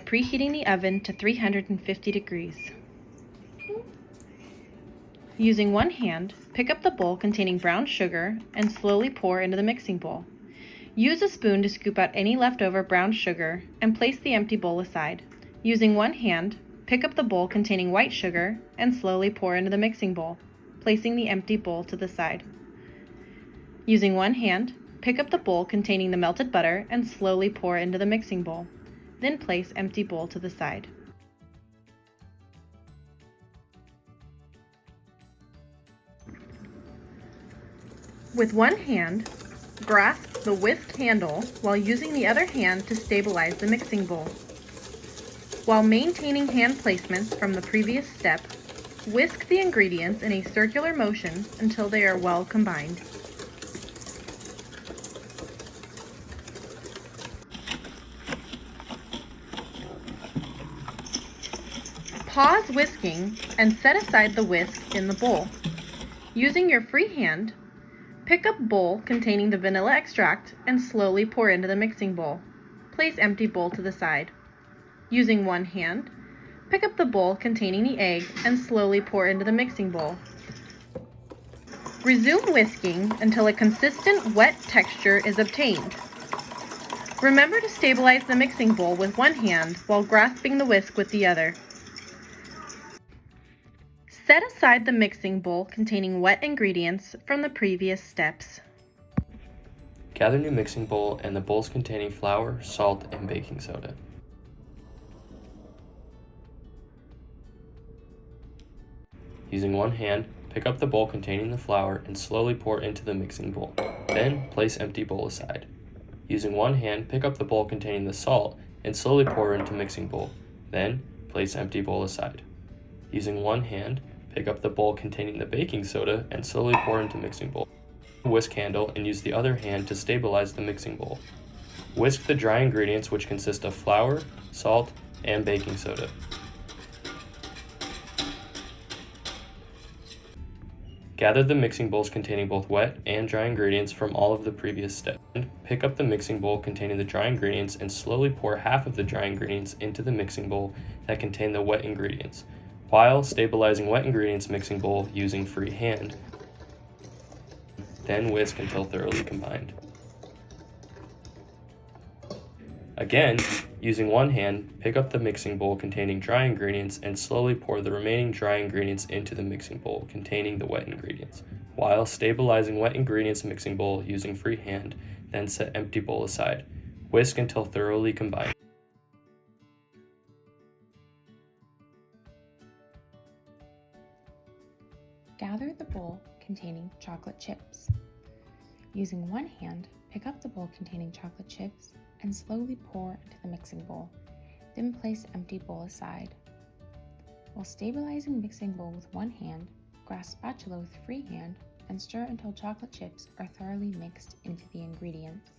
preheating the oven to 350 degrees. Using one hand, pick up the bowl containing brown sugar and slowly pour into the mixing bowl. Use a spoon to scoop out any leftover brown sugar and place the empty bowl aside. Using one hand, pick up the bowl containing white sugar and slowly pour into the mixing bowl, placing the empty bowl to the side. Using one hand, pick up the bowl containing the melted butter and slowly pour into the mixing bowl. Then place empty bowl to the side. With one hand, grasp the whisk handle while using the other hand to stabilize the mixing bowl. While maintaining hand placements from the previous step, whisk the ingredients in a circular motion until they are well combined. Pause whisking and set aside the whisk in the bowl. Using your free hand, pick up bowl containing the vanilla extract and slowly pour into the mixing bowl. Place empty bowl to the side. Using one hand, pick up the bowl containing the egg and slowly pour into the mixing bowl. Resume whisking until a consistent wet texture is obtained. Remember to stabilize the mixing bowl with one hand while grasping the whisk with the other. Set aside the mixing bowl containing wet ingredients from the previous steps. Gather new mixing bowl and the bowls containing flour, salt, and baking soda. Using one hand, pick up the bowl containing the flour and slowly pour into the mixing bowl. Then, place empty bowl aside. Using one hand, pick up the bowl containing the salt and slowly pour into mixing bowl. Then, place empty bowl aside. Using one hand, pick up the bowl containing the baking soda and slowly pour into mixing bowl. Whisk handle and use the other hand to stabilize the mixing bowl. Whisk the dry ingredients, which consist of flour, salt, and baking soda. Gather the mixing bowls containing both wet and dry ingredients from all of the previous steps. Pick up the mixing bowl containing the dry ingredients and slowly pour half of the dry ingredients into the mixing bowl that contain the wet ingredients, while stabilizing wet ingredients mixing bowl using free hand. Then whisk until thoroughly combined. Again, using one hand, pick up the mixing bowl containing dry ingredients and slowly pour the remaining dry ingredients into the mixing bowl containing the wet ingredients, while stabilizing wet ingredients mixing bowl using free hand, then set empty bowl aside. Whisk until thoroughly combined. Gather the bowl containing chocolate chips. Using one hand, pick up the bowl containing chocolate chips and slowly pour into the mixing bowl. Then place empty bowl aside. While stabilizing mixing bowl with one hand, grasp spatula with free hand and stir until chocolate chips are thoroughly mixed into the ingredients.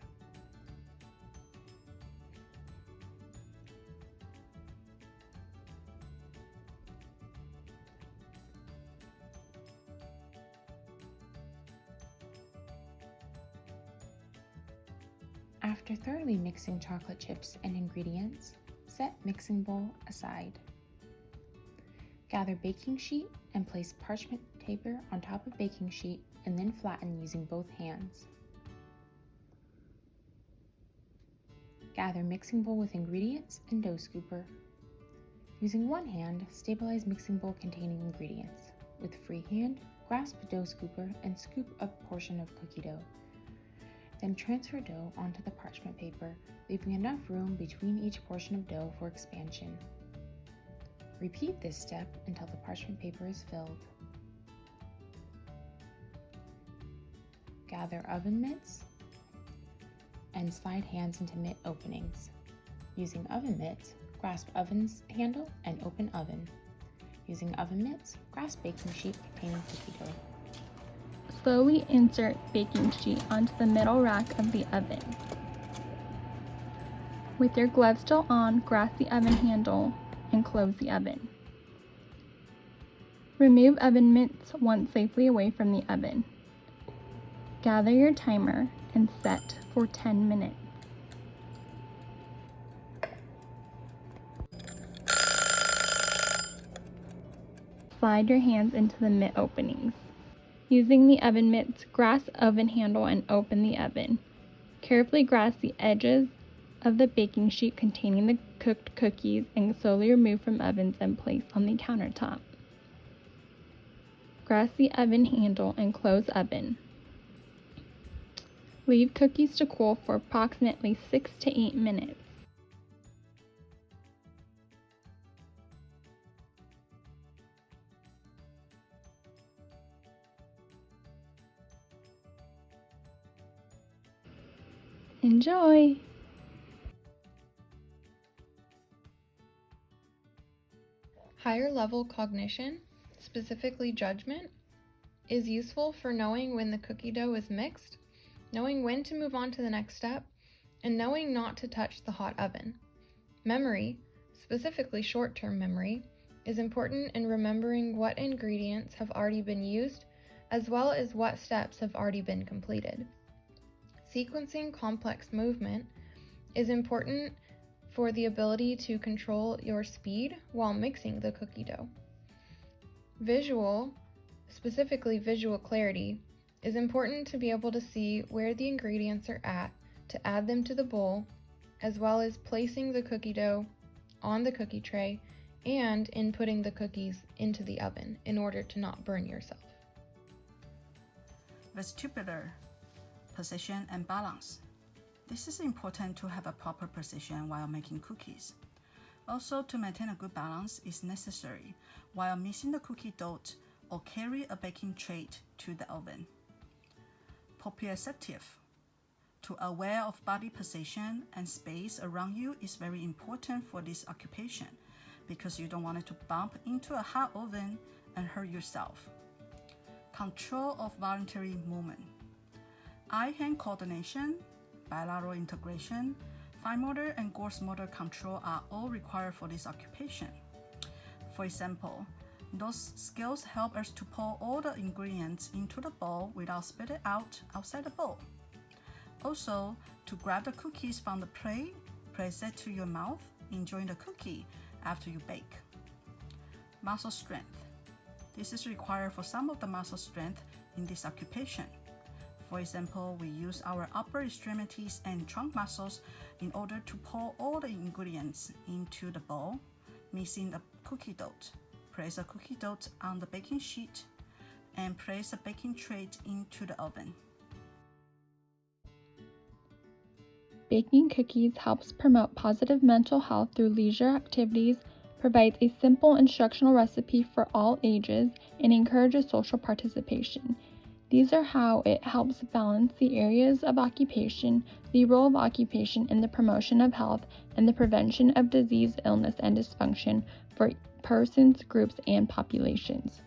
After thoroughly mixing chocolate chips and ingredients, set mixing bowl aside. Gather baking sheet and place parchment paper on top of baking sheet and then flatten using both hands. Gather mixing bowl with ingredients and dough scooper. Using one hand, stabilize mixing bowl containing ingredients. With free hand, grasp a dough scooper and scoop a portion of cookie dough. Then transfer dough onto the parchment paper, leaving enough room between each portion of dough for expansion. Repeat this step until the parchment paper is filled. Gather oven mitts and slide hands into mitt openings. Using oven mitts, grasp oven's handle and open oven. Using oven mitts, grasp baking sheet containing cookie dough. Slowly insert baking sheet onto the middle rack of the oven. With your gloves still on, grasp the oven handle and close the oven. Remove oven mitts once safely away from the oven. Gather your timer and set for 10 minutes. slide your hands into the mitt openings. Using the oven mitts, grasp oven handle and open the oven. Carefully grasp the edges of the baking sheet containing the cooked cookies and slowly remove from ovens and place on the countertop. Grasp the oven handle and close oven. Leave cookies to cool for approximately 6 to 8 minutes. Enjoy! Higher level cognition, specifically judgment, is useful for knowing when the cookie dough is mixed, knowing when to move on to the next step, and knowing not to touch the hot oven. Memory, specifically short-term memory, is important in remembering what ingredients have already been used, as well as what steps have already been completed. Sequencing complex movement is important for the ability to control your speed while mixing the cookie dough. Visual, specifically visual clarity, is important to be able to see where the ingredients are at to add them to the bowl, as well as placing the cookie dough on the cookie tray and inputting the cookies into the oven in order to not burn yourself. Vestibular position and balance. This is important to have a proper position while making cookies. Also, to maintain a good balance is necessary while mixing the cookie dough or carry a baking tray to the oven. Proprioceptive. To aware of body position and space around you is very important for this occupation because you don't want it to bump into a hot oven and hurt yourself. Control of voluntary movement. Eye-hand coordination, bilateral integration, fine motor and gross motor control are all required for this occupation. For example, those skills help us to pour all the ingredients into the bowl without spit it out outside the bowl. Also, to grab the cookies from the plate, place it to your mouth, enjoying the cookie after you bake. Muscle strength. This is required for some of the muscle strength in this occupation. For example, we use our upper extremities and trunk muscles in order to pour all the ingredients into the bowl, mixing the cookie dough. Place the cookie dough on the baking sheet and place the baking tray into the oven. Baking cookies helps promote positive mental health through leisure activities, provides a simple instructional recipe for all ages, and encourages social participation. These are how it helps balance the areas of occupation, the role of occupation in the promotion of health, and the prevention of disease, illness, and dysfunction for persons, groups, and populations.